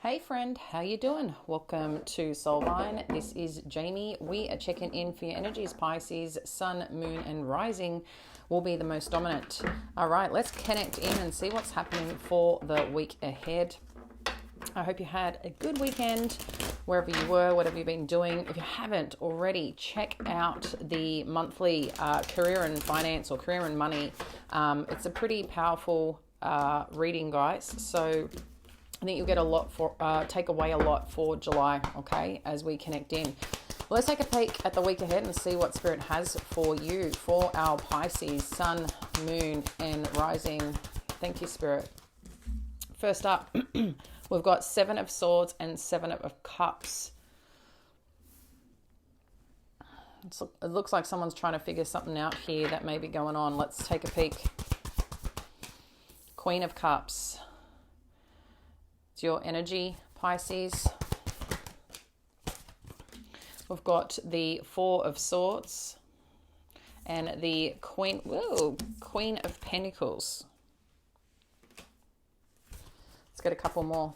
Hey friend, how you doing? Welcome to Soulvine. This is Jamie. We are checking in for your energies. Pisces, Sun, Moon, and Rising will be the most dominant. All right, let's connect in and see what's happening for the week ahead. I hope you had a good weekend wherever you were, whatever you've been doing. If you haven't already, check out the monthly career and finance or career and money. It's a pretty powerful reading, guys. So I think you'll get a lot for, take away a lot for July, okay, as we connect in. Let's take a peek at the week ahead and see what Spirit has for you, for our Pisces, Sun, Moon, and Rising. Thank you, Spirit. First up, we've got Seven of Swords and Seven of Cups. It looks like someone's trying to figure something out here that may be going on. Let's take a peek. Queen of Cups. It's your energy, Pisces. We've got the Four of Swords and the Queen of Pentacles. Let's get a couple more.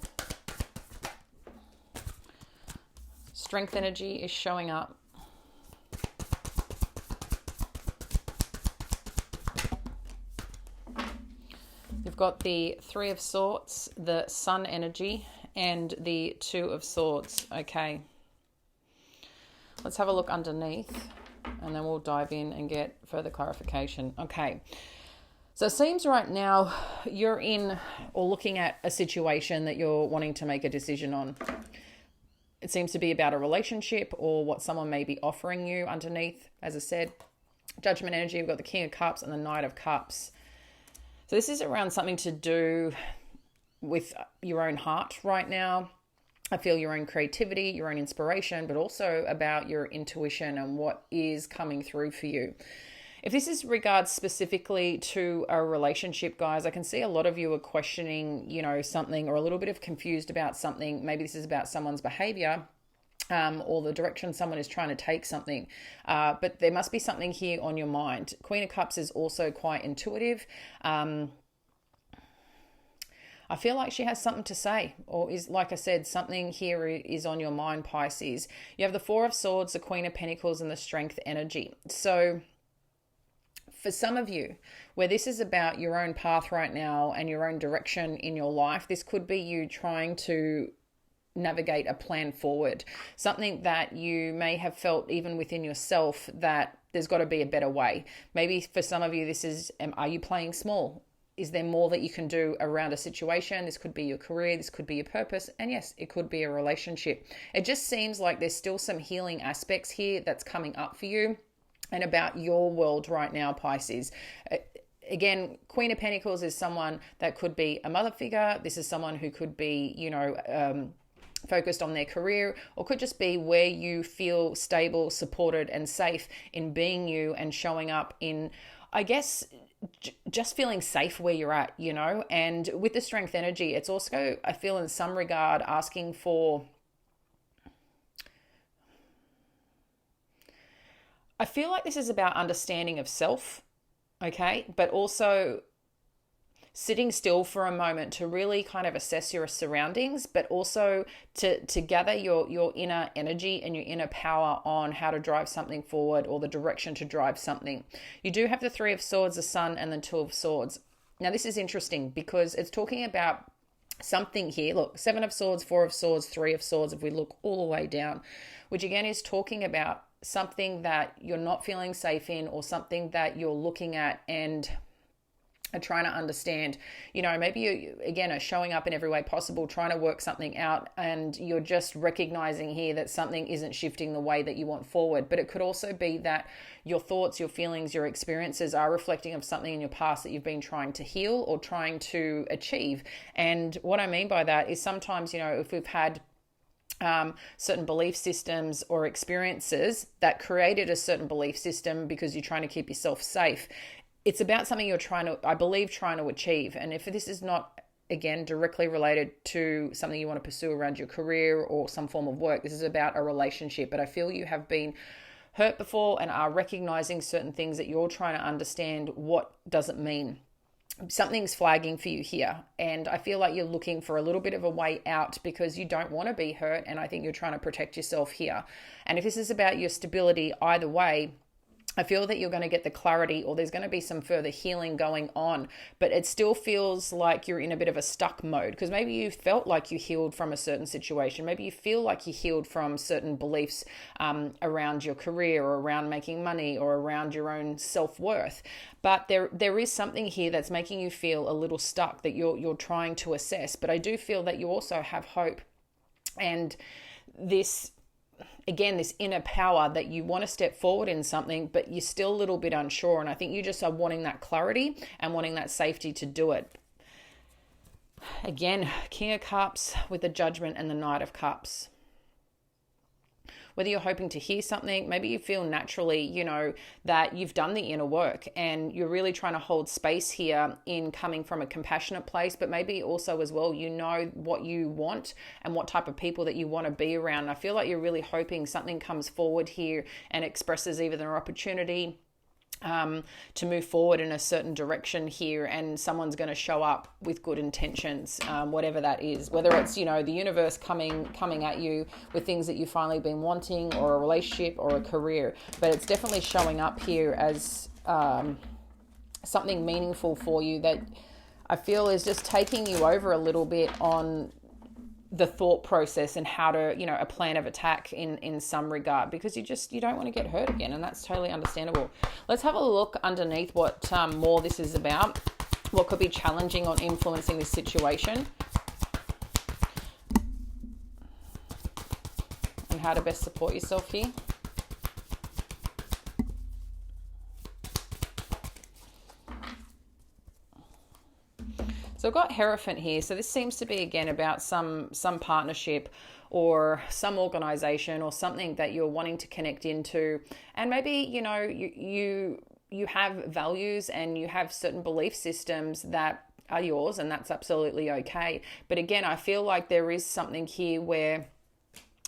Strength energy is showing up. You've got the Three of Swords, the Sun energy, and the Two of Swords. Okay. Let's have a look underneath, and then we'll dive in and get further clarification. Okay. So it seems right now you're in or looking at a situation that you're wanting to make a decision on. It seems to be about a relationship or what someone may be offering you underneath. As I said, Judgment energy, we've got the King of Cups and the Knight of Cups. So this is around something to do with your own heart right now. I feel your own creativity, your own inspiration, but also about your intuition and what is coming through for you. If this is regards specifically to a relationship, guys, I can see a lot of you are questioning, something or a little bit of confused about something. Maybe this is about someone's behavior. Or the direction someone is trying to take something. But there must be something here on your mind. Queen of Cups is also quite intuitive. I feel like she has something to say, or is, like I said, something here is on your mind, Pisces. You have the Four of Swords, the Queen of Pentacles, and the Strength energy. So for some of you, where this is about your own path right now and your own direction in your life, this could be you trying to navigate a plan forward, something that you may have felt even within yourself that there's got to be a better way. Maybe for some of you, this is, are you playing small? Is there more that you can do around a situation? This could be your career, this could be your purpose, and yes, it could be a relationship. It just seems like there's still some healing aspects here that's coming up for you and about your world right now, Pisces. Again, Queen of Pentacles is someone that could be a mother figure. This is someone who could be, focused on their career, or could just be where you feel stable, supported, and safe in being you and showing up in, I guess, just feeling safe where you're at, And with the Strength energy, it's also, I feel in some regard, asking for, I feel like this is about understanding of self, okay? But also sitting still for a moment to really kind of assess your surroundings, but also to gather your inner energy and your inner power on how to drive something forward or the direction to drive something. You do have the Three of Swords, the Sun, and the Two of Swords. Now, this is interesting because it's talking about something here. Look, Seven of Swords, Four of Swords, Three of Swords, if we look all the way down, which again is talking about something that you're not feeling safe in or something that you're looking at and are trying to understand, maybe you, again, are showing up in every way possible, trying to work something out, and you're just recognizing here that something isn't shifting the way that you want forward. But it could also be that your thoughts, your feelings, your experiences are reflecting of something in your past that you've been trying to heal or trying to achieve. And what I mean by that is sometimes, if we've had certain belief systems or experiences that created a certain belief system because you're trying to keep yourself safe, it's about something you're trying to achieve. And if this is not, again, directly related to something you want to pursue around your career or some form of work, this is about a relationship. But I feel you have been hurt before and are recognizing certain things that you're trying to understand what does it mean. something's flagging for you here. And I feel like you're looking for a little bit of a way out because you don't want to be hurt. And I think you're trying to protect yourself here. And if this is about your stability, either way, I feel that you're going to get the clarity, or there's going to be some further healing going on, but it still feels like you're in a bit of a stuck mode because maybe you felt like you healed from a certain situation. Maybe you feel like you healed from certain beliefs around your career or around making money or around your own self-worth. But there is something here that's making you feel a little stuck that you're trying to assess. But I do feel that you also have hope and this inner power that you want to step forward in something, but you're still a little bit unsure. And I think you just are wanting that clarity and wanting that safety to do it. Again, King of Cups with the Judgment and the Knight of Cups. Whether you're hoping to hear something, maybe you feel naturally, that you've done the inner work and you're really trying to hold space here in coming from a compassionate place, but maybe also as well, what you want and what type of people that you want to be around. And I feel like you're really hoping something comes forward here and expresses either an opportunity to move forward in a certain direction here, and someone's going to show up with good intentions, whatever that is, whether it's the universe coming at you with things that you've finally been wanting, or a relationship or a career. But it's definitely showing up here as something meaningful for you that I feel is just taking you over a little bit on the thought process and how to, a plan of attack in some regard, because you don't want to get hurt again, and that's totally understandable. Let's have a look underneath what more this is about, what could be challenging on influencing this situation, and how to best support yourself here. So I've got Hierophant here. So this seems to be, again, about some partnership or some organization or something that you're wanting to connect into. And maybe, you have values and you have certain belief systems that are yours, and that's absolutely okay. But again, I feel like there is something here where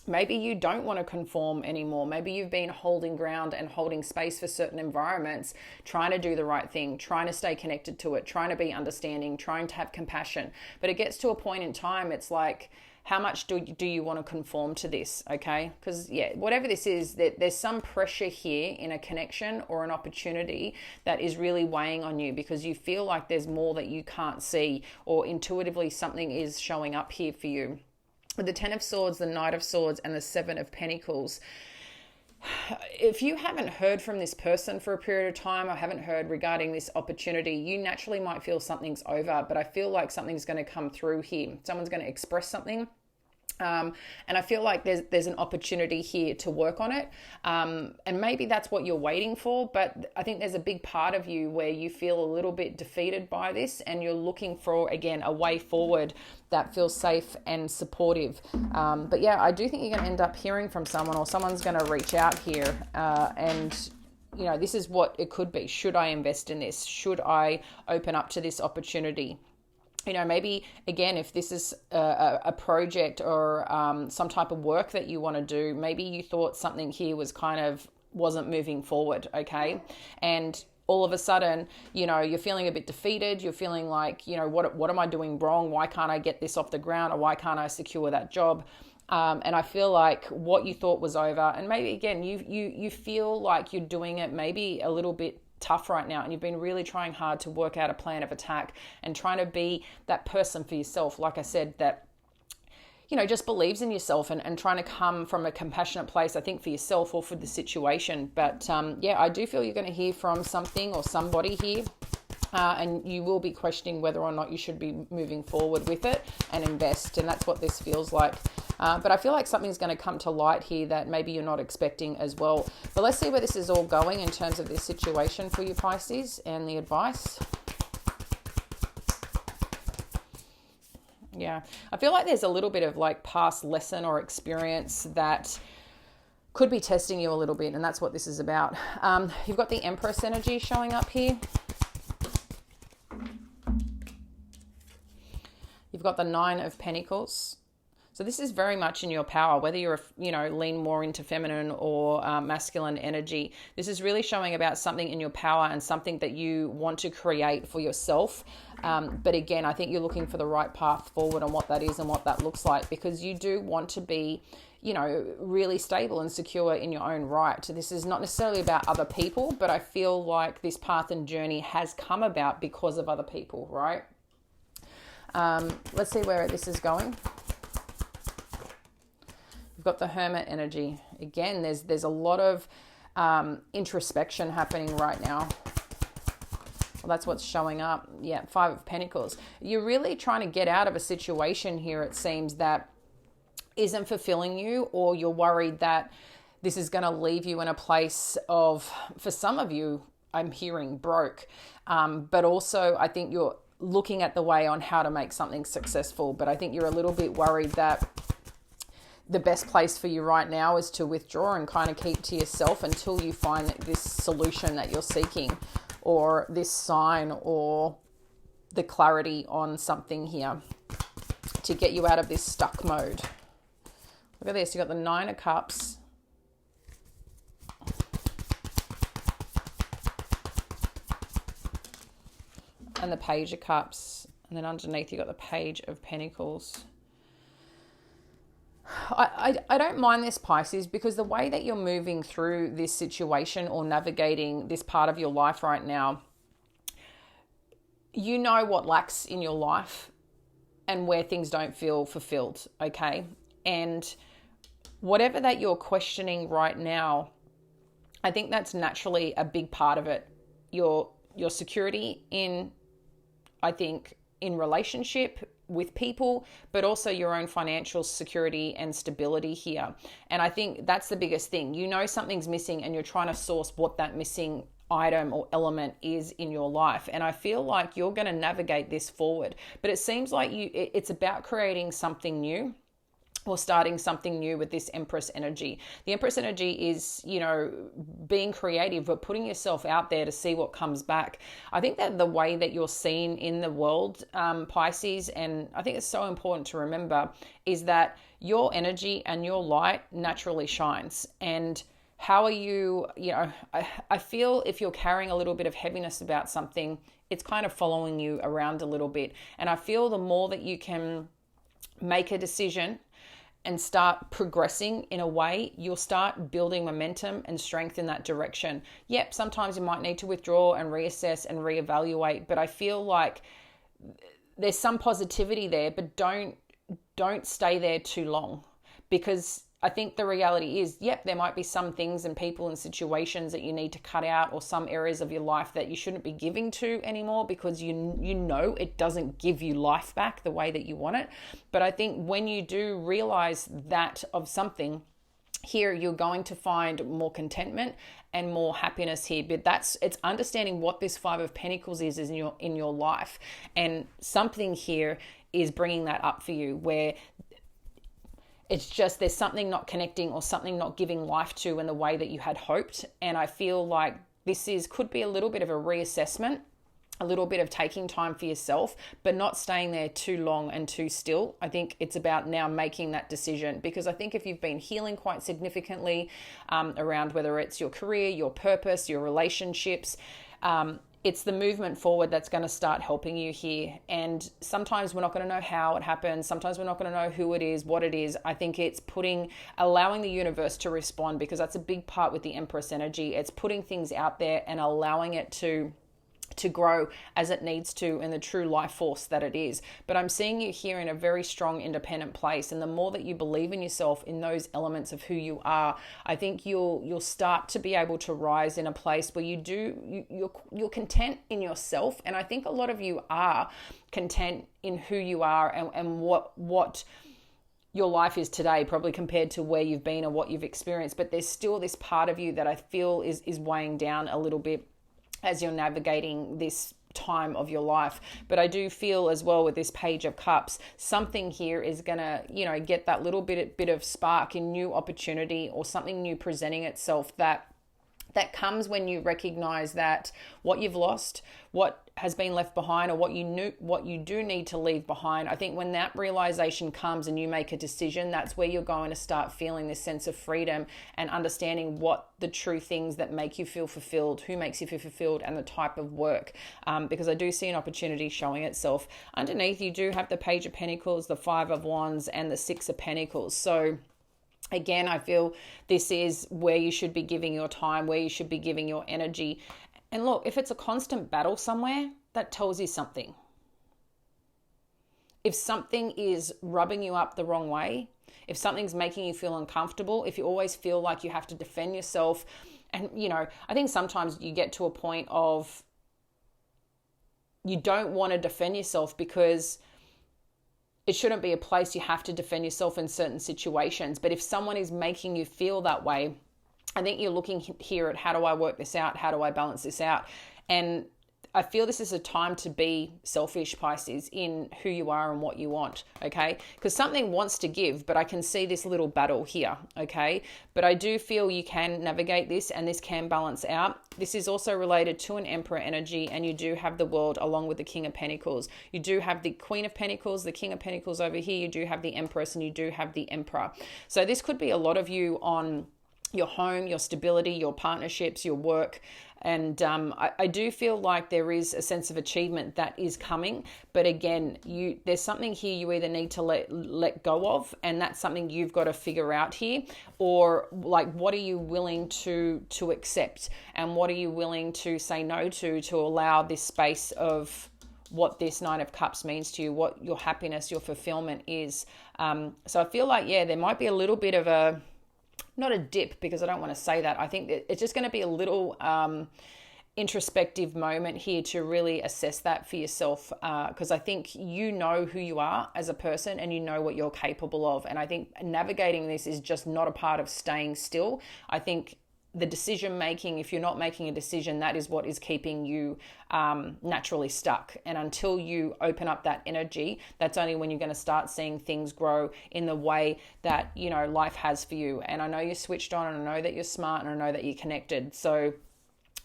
maybe you don't want to conform anymore. Maybe you've been holding ground and holding space for certain environments, trying to do the right thing, trying to stay connected to it, trying to be understanding, trying to have compassion. But it gets to a point in time, it's like, how much do you want to conform to this, okay? Because, whatever this is, there's some pressure here in a connection or an opportunity that is really weighing on you because you feel like there's more that you can't see, or intuitively something is showing up here for you. With the 10 of Swords, the Knight of Swords, and the 7 of Pentacles, if you haven't heard from this person for a period of time, or haven't heard regarding this opportunity, you naturally might feel something's over, but I feel like something's going to come through here. Someone's going to express something. And I feel like there's an opportunity here to work on it. And maybe that's what you're waiting for, but I think there's a big part of you where you feel a little bit defeated by this, and you're looking for, again, a way forward that feels safe and supportive. But I do think you're going to end up hearing from someone, or someone's going to reach out here, and this is what it could be. Should I invest in this? Should I open up to this opportunity? Maybe, again, if this is a project or some type of work that you want to do, maybe you thought something here wasn't moving forward, okay? And all of a sudden, you're feeling a bit defeated. You're feeling like, what am I doing wrong? Why can't I get this off the ground? Or why can't I secure that job? And I feel like what you thought was over, and maybe, again, you feel like you're doing it maybe a little bit tough right now, and you've been really trying hard to work out a plan of attack and trying to be that person for yourself, like I said, that just believes in yourself and trying to come from a compassionate place, I think, for yourself or for the situation. But I do feel you're going to hear from something or somebody here, and you will be questioning whether or not you should be moving forward with it and invest, and that's what this feels like. But I feel like something's going to come to light here that maybe you're not expecting as well. But let's see where this is all going in terms of this situation for you, Pisces, and the advice. I feel like there's a little bit of past lesson or experience that could be testing you a little bit, and that's what this is about. You've got the Empress energy showing up here. You've got the 9 of Pentacles. So this is very much in your power, whether you're, lean more into feminine or masculine energy. This is really showing about something in your power and something that you want to create for yourself. But again, I think you're looking for the right path forward on what that is and what that looks like, because you do want to be, really stable and secure in your own right. This is not necessarily about other people, but I feel like this path and journey has come about because of other people, right? Let's see where this is going. We've got the Hermit energy. Again, there's a lot of introspection happening right now. Well, that's what's showing up. Yeah, Five of Pentacles. You're really trying to get out of a situation here, it seems, that isn't fulfilling you, or you're worried that this is going to leave you in a place of, for some of you, I'm hearing broke. But also I think you're looking at the way on how to make something successful. But I think you're a little bit worried that the best place for you right now is to withdraw and kind of keep to yourself until you find this solution that you're seeking, or this sign, or the clarity on something here to get you out of this stuck mode. Look at this. You got the Nine of Cups. And the Page of Cups. And then underneath you got the Page of Pentacles. I don't mind this, Pisces, because the way that you're moving through this situation or navigating this part of your life right now, you know what lacks in your life and where things don't feel fulfilled, okay? And whatever that you're questioning right now, I think that's naturally a big part of it. Your security in, I think, in relationship with people, but also your own financial security and stability here. And I think that's the biggest thing. You know something's missing and you're trying to source what that missing item or element is in your life. And I feel like you're going to navigate this forward. But it seems like it's about creating something new, or starting something new with this Empress energy. The Empress energy is, being creative, but putting yourself out there to see what comes back. I think that the way that you're seen in the world, Pisces, and I think it's so important to remember, is that your energy and your light naturally shines. And how are you, I feel if you're carrying a little bit of heaviness about something, it's kind of following you around a little bit. And I feel the more that you can make a decision and start progressing in a way, you'll start building momentum and strength in that direction. Yep, sometimes you might need to withdraw and reassess and reevaluate, but I feel like there's some positivity there, but don't stay there too long, because I think the reality is, yep, there might be some things and people and situations that you need to cut out, or some areas of your life that you shouldn't be giving to anymore, because you know it doesn't give you life back the way that you want it. But I think when you do realize that of something, here you're going to find more contentment and more happiness here. But it's understanding what this Five of Pentacles is in your life, and something here is bringing that up for you, where it's just there's something not connecting or something not giving life to in the way that you had hoped. And I feel like this could be a little bit of a reassessment, a little bit of taking time for yourself, but not staying there too long and too still. I think it's about now making that decision, because I think if you've been healing quite significantly around whether it's your career, your purpose, your relationships, it's the movement forward that's going to start helping you here. And sometimes we're not going to know how it happens. Sometimes we're not going to know who it is, what it is. I think it's allowing the universe to respond, because that's a big part with the Empress energy. It's putting things out there and allowing it to grow as it needs to in the true life force that it is. But I'm seeing you here in a very strong, independent place. And the more that you believe in yourself, in those elements of who you are, I think you'll start to be able to rise in a place where you're content in yourself. And I think a lot of you are content in who you are and what your life is today, probably compared to where you've been and what you've experienced. But there's still this part of you that I feel is weighing down a little bit as you're navigating this time of your life. But I do feel as well with this Page of Cups, something here is gonna, get that little bit of spark in new opportunity, or something new presenting itself that comes when you recognize that what you've lost, what has been left behind, or what you do need to leave behind. I think when that realization comes and you make a decision, that's where you're going to start feeling this sense of freedom and understanding what the true things that make you feel fulfilled, who makes you feel fulfilled, and the type of work. Because I do see an opportunity showing itself. Underneath, you do have the Page of Pentacles, the Five of Wands, and the Six of Pentacles. So again, I feel this is where you should be giving your time, where you should be giving your energy. And look, if it's a constant battle somewhere, that tells you something. If something is rubbing you up the wrong way, if something's making you feel uncomfortable, if you always feel like you have to defend yourself, and I think sometimes you get to a point of you don't want to defend yourself because it shouldn't be a place you have to defend yourself in certain situations. But if someone is making you feel that way, I think you're looking here at, how do I work this out? How do I balance this out? And I feel this is a time to be selfish, Pisces, in who you are and what you want, okay? Because something wants to give, but I can see this little battle here, okay? But I do feel you can navigate this, and this can balance out. This is also related to an Emperor energy, and you do have the World along with the King of Pentacles. You do have the Queen of Pentacles, the King of Pentacles over here. You do have the Empress, and you do have the Emperor. So this could be a lot of you on your home, your stability, your partnerships, your work. And I do feel like there is a sense of achievement that is coming. But again, there's something here you either need to let go of, and that's something you've got to figure out here. Or like, what are you willing to accept? And what are you willing to say no to allow this space of what this Nine of Cups means to you, what your happiness, your fulfillment is. So I feel like, there might be a little bit of not a dip, because I don't want to say that. I think that it's just going to be a little introspective moment here to really assess that for yourself, because I think you know who you are as a person and you know what you're capable of. And I think navigating this is just not a part of staying still. I think the decision making, if you're not making a decision, that is what is keeping you naturally stuck. And until you open up that energy, that's only when you're going to start seeing things grow in the way that, life has for you. And I know you're switched on, and I know that you're smart, and I know that you're connected. So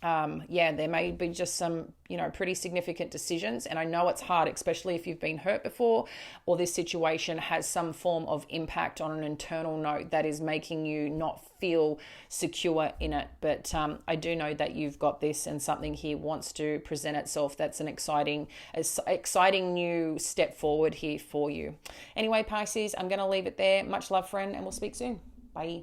there may be just some, pretty significant decisions. And I know it's hard, especially if you've been hurt before, or this situation has some form of impact on an internal note that is making you not feel secure in it. But I do know that you've got this, and something here wants to present itself. That's an exciting new step forward here for you. Anyway, Pisces, I'm going to leave it there. Much love, friend, and we'll speak soon. Bye.